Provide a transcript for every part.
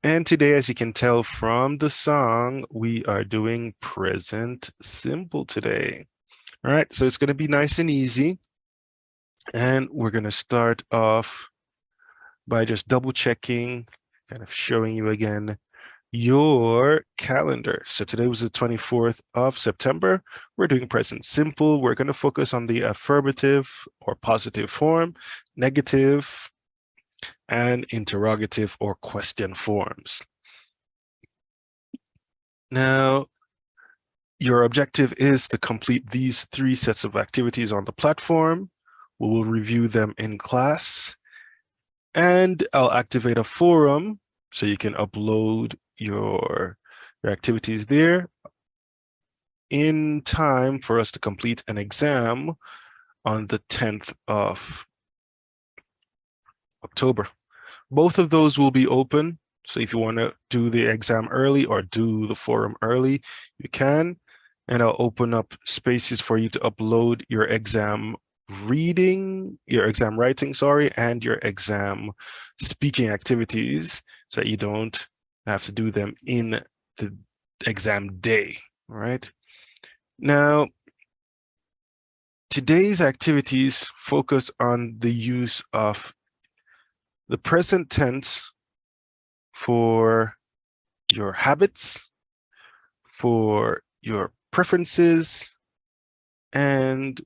And today, as you can tell from the song, we are doing present simple today. All right, so it's going to be nice and easy. And we're going to start off by just double checking, kind of showing you again your calendar. So today was the 24th of September. We're doing present simple. We're going to focus on the affirmative or positive form, negative, and interrogative or question forms. Now, your objective is to complete these 3 sets of activities on the platform. We will review them in class, and I'll activate a forum so you can upload your activities there in time for us to complete an exam on the 10th of October. Both of those will be open. So if you want to do the exam early or do the forum early, you can. And I'll open up spaces for you to upload your exam writing, and your exam speaking activities so that you don't have to do them in the exam day, all right? Now, today's activities focus on the use of the present tense for your habits, for your preferences, and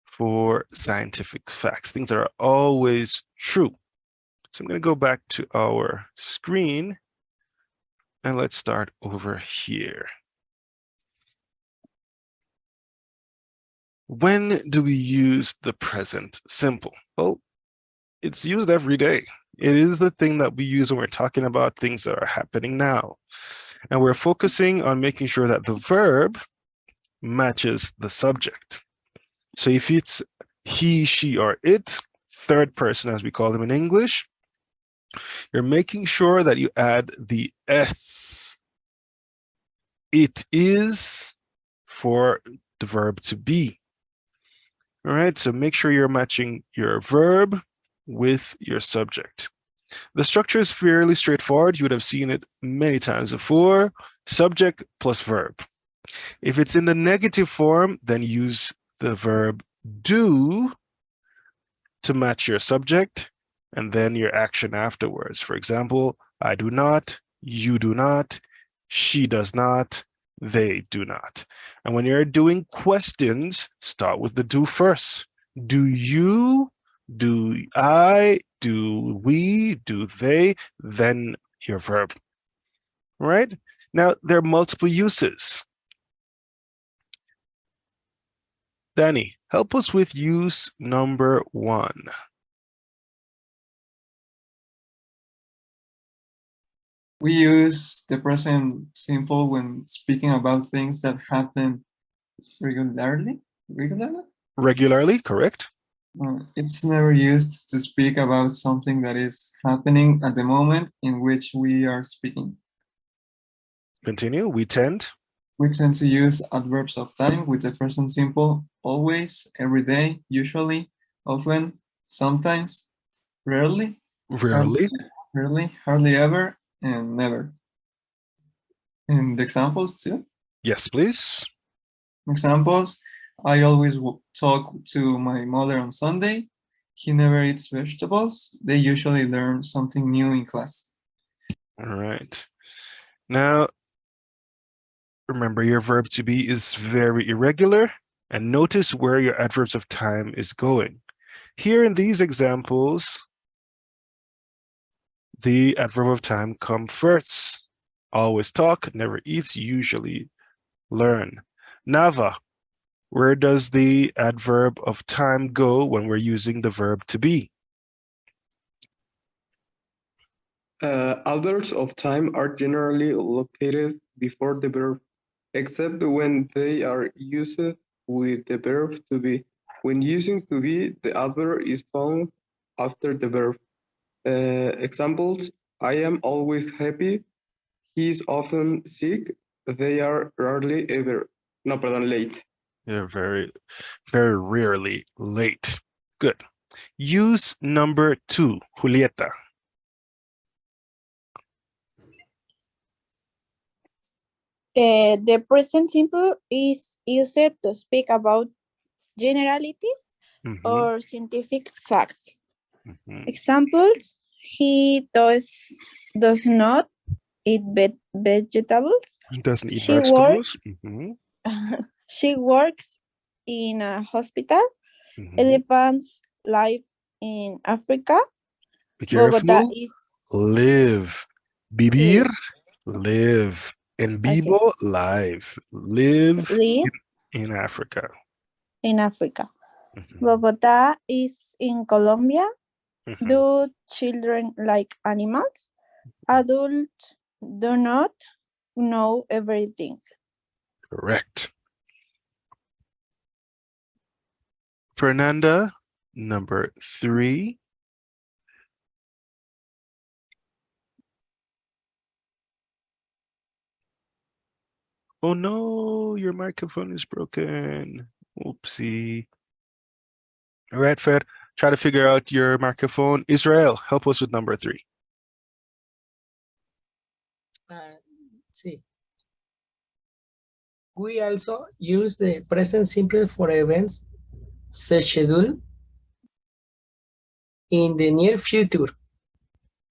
for scientific facts, things that are always true. So I'm going to go back to our screen and let's start over here. When do we use the present simple? Well, it's used every day. It is the thing that we use when we're talking about things that are happening now. And we're focusing on making sure that the verb matches the subject. So if it's he, she, or it, third person as we call them in English, you're making sure that you add the S. It is for the verb to be. All right, so make sure you're matching your verb with your subject. The structure is fairly straightforward. You would have seen it many times before. Subject plus verb. If it's in the negative form, then use the verb do to match your subject and then your action afterwards. For example, I do not, you do not, she does not, they do not. And when you're doing questions, start with the do first. Do you, do I, do we, do they, then your verb, right? Now, there are multiple uses. Danny, help us with use number 1. We use the present simple when speaking about things that happen regularly. Regularly, correct? It's never used to speak about something that is happening at the moment in which we are speaking. Continue. We tend to use adverbs of time with the present simple always, every day, usually, often, sometimes, rarely, rarely. hardly ever, and never. And examples too. Yes, please. Examples, I always talk to my mother on Sunday. He never eats vegetables. They usually learn something new in class. All right. Now, remember your verb to be is very irregular, and notice where your adverbs of time is going. Here in these examples, the adverb of time come first. Always talk, never eats, usually learn. Nava, where does the adverb of time go when we're using the verb to be? Adverbs of time are generally located before the verb, except when they are used with the verb to be. When using to be, the adverb is found after the verb. Examples, I am always happy. He is often sick. They are rarely ever. No, pardon, late. They're very, very rarely late. Good. Use number 2, Julieta. The present simple is used to speak about generalities Mhm, or scientific facts. mhm. Examples, he does not eat vegetables. Doesn't eat She works, vegetables. Mhm, she works in a hospital. mhm. Elephants live in Africa. Be Bogota careful. is Live. Vivir, live. live. En Okay. vivo, live. Live Live in Africa. in Africa. Mhm, Bogota is in Colombia. mhm. Do children like animals? Adults do not know everything. Correct. Fernanda, number 3. Oh no, your microphone is broken. Oopsie. All right, Fed, try to figure out your microphone. Israel, help us with number 3. See, we also use the present simple for events scheduled in the near future.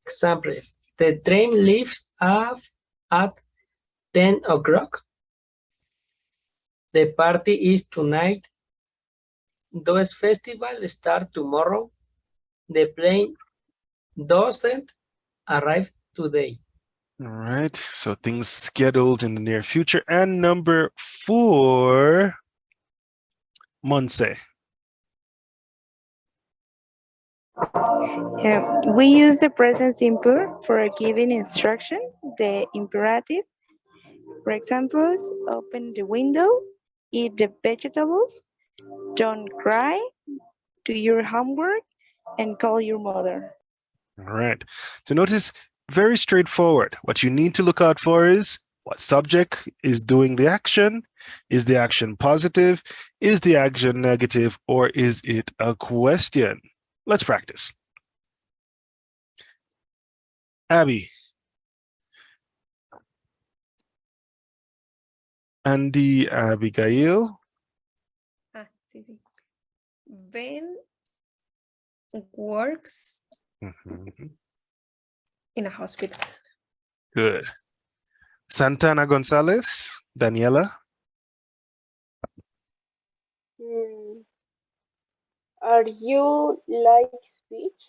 Examples, the train leaves off at 10 o'clock. The party is tonight. Those festivals start tomorrow. The plane doesn't arrive today. All right, so things scheduled in the near future. And number 4, Monse. We use the present simple for a given instruction, the imperative. For example, open the window, eat the vegetables, don't cry, do your homework, and call your mother. All right, so notice, very straightforward. What you need to look out for is what subject is doing the action. Is the action positive? Is the action negative? Or is it a question? Let's practice. Abby. Andy, Abigail. Sí, sí. Ben works Mhm. in a hospital. Good. Santana Gonzalez, Daniela. Are you like speech?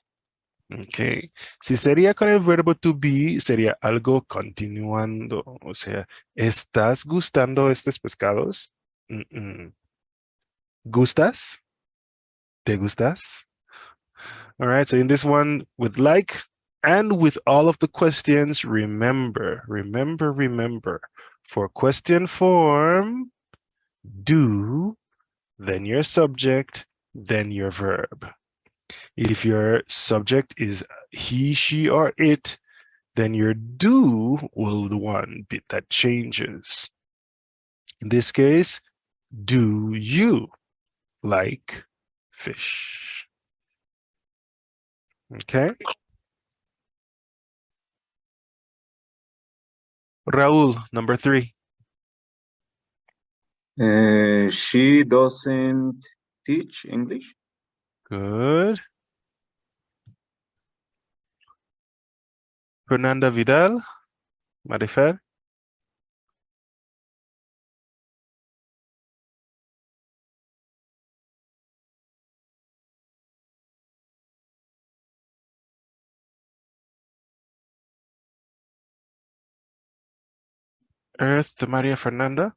Ok. Si sería con el verbo to be, sería algo continuando. O sea, ¿estás gustando estos pescados? ¿Gustas? ¿Te gustas? All right, so in this one, with like and with all of the questions, remember, for question form, do, then your subject, then your verb. If your subject is he, she, or it, then your do will be the one bit that changes. In this case, do you like fish? Okay. Raul, number 3. She doesn't teach English. Good. Fernanda Vidal, Marifer. Earth, Maria Fernanda.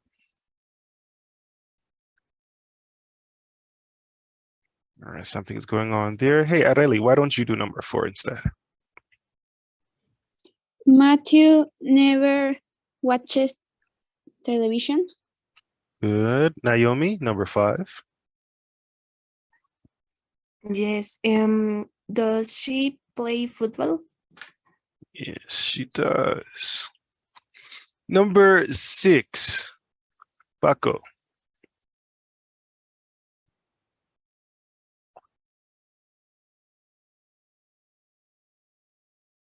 All right, something's going on there. Hey, Areli, why don't you do number 4 instead? Matthew never watches television. Good. Naomi, number 5. Yes. Does she play football? Yes, she does. Number 6, Paco.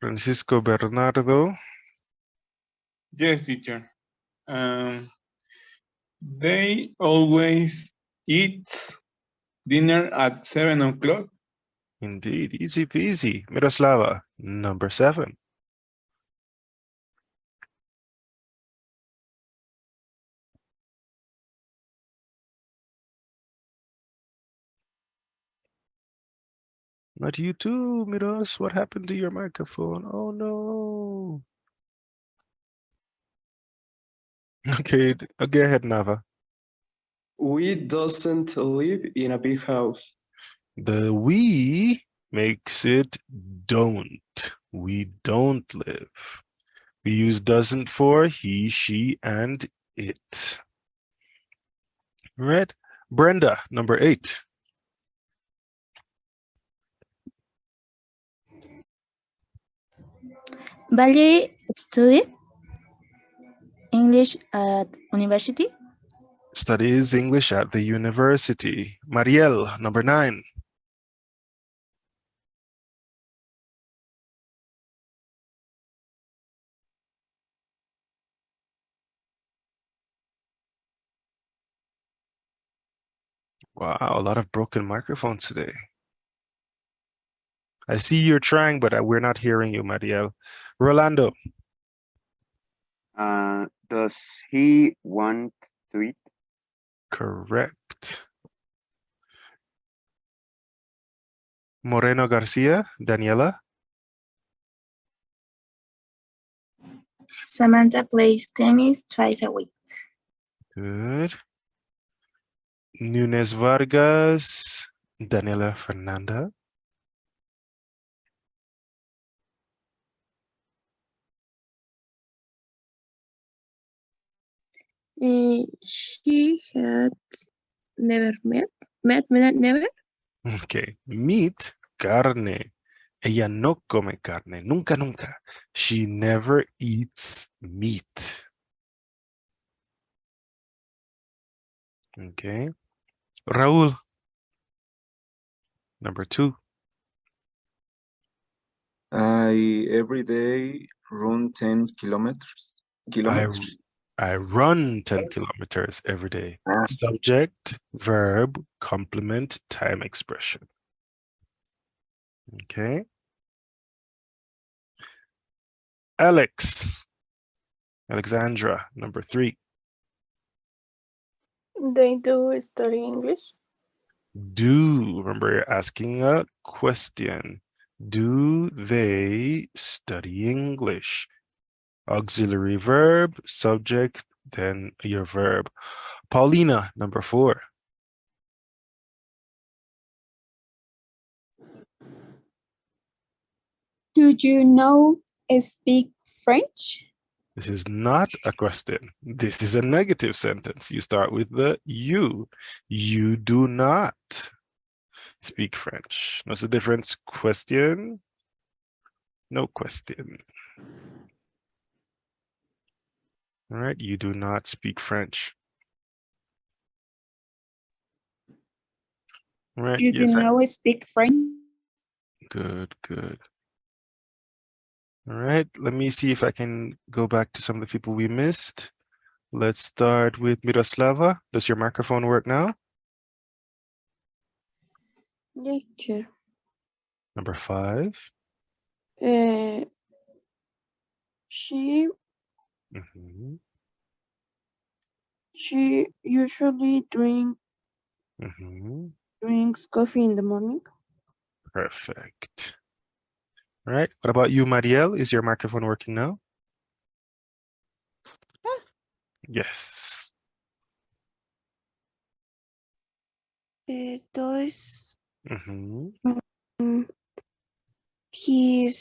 Francisco Bernardo. Yes, teacher. They always eat dinner at 7 o'clock. Indeed, easy peasy. Miroslava, number 7. Not you too, Miros. What happened to your microphone? Oh no. Okay, go ahead, Nava. We doesn't live in a big house. The we makes it don't. We don't live. We use doesn't for he, she, and it. Right? Brenda, number 8. Valerie studied English at university. Studies English at the university. Mariel, number 9. Wow, a lot of broken microphones today. I see you're trying, but we're not hearing you, Mariel. Rolando. Does he want to eat? Correct. Moreno Garcia, Daniela. Samantha plays tennis twice a week. Good. Nunes Vargas, Daniela Fernanda. She had never never. Okay. Meat, carne. Ella no come carne. Nunca, nunca. She never eats meat. Okay. Raúl. Number 2. I every day run 10 kilometers. I run 10 kilometers every day. Ah. Subject, verb, complement, time expression. Okay. Alexandra, number 3. They do study English. Do, remember you're asking a question. Do they study English? Auxiliary verb, subject, then your verb. Paulina, number 4. Do you know speak French? This is not a question. This is a negative sentence. You start with the you. You do not speak French. What's the difference? Question? No question. All right, you do not speak French. All right, You yes. do know speak French? Good, good. All right, let me see if I can go back to some of the people we missed. Let's start with Miroslava. Does your microphone work now? Yes, sure. Number 5. She Mhm, she usually mhm. drinks coffee in the morning. Perfect. All right, what about you, Mariel? Is your microphone working now? Yes. Does Mhm. he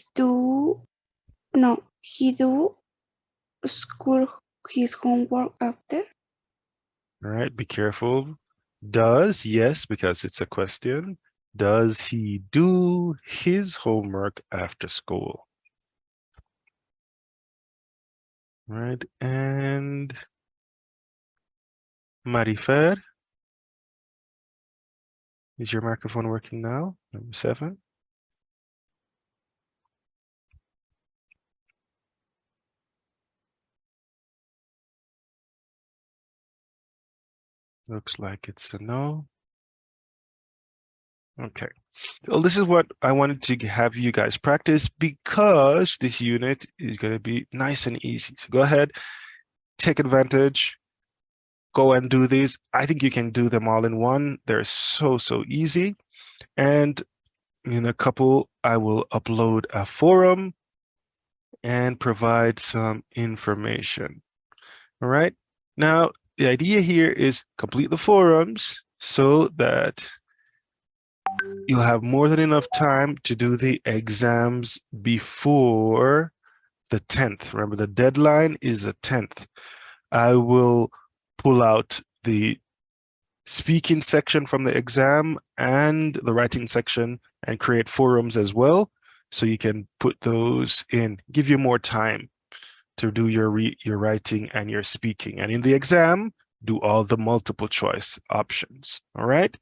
do school his homework after? All right, be careful. Does, yes, because it's a question. Does he do his homework after school? All right, and Marifer, is your microphone working now? Number 7. Looks like it's a no. Okay. Well, this is what I wanted to have you guys practice because this unit is going to be nice and easy. So go ahead, take advantage, go and do these. I think you can do them all in one. They're so easy. And in a couple, I will upload a forum and provide some information. All right. Now, the idea here is complete the forums so that you'll have more than enough time to do the exams before the 10th. Remember, the deadline is the 10th. I will pull out the speaking section from the exam and the writing section and create forums as well. So you can put those in, give you more time to do your writing and your speaking. And in the exam, do all the multiple choice options. All right.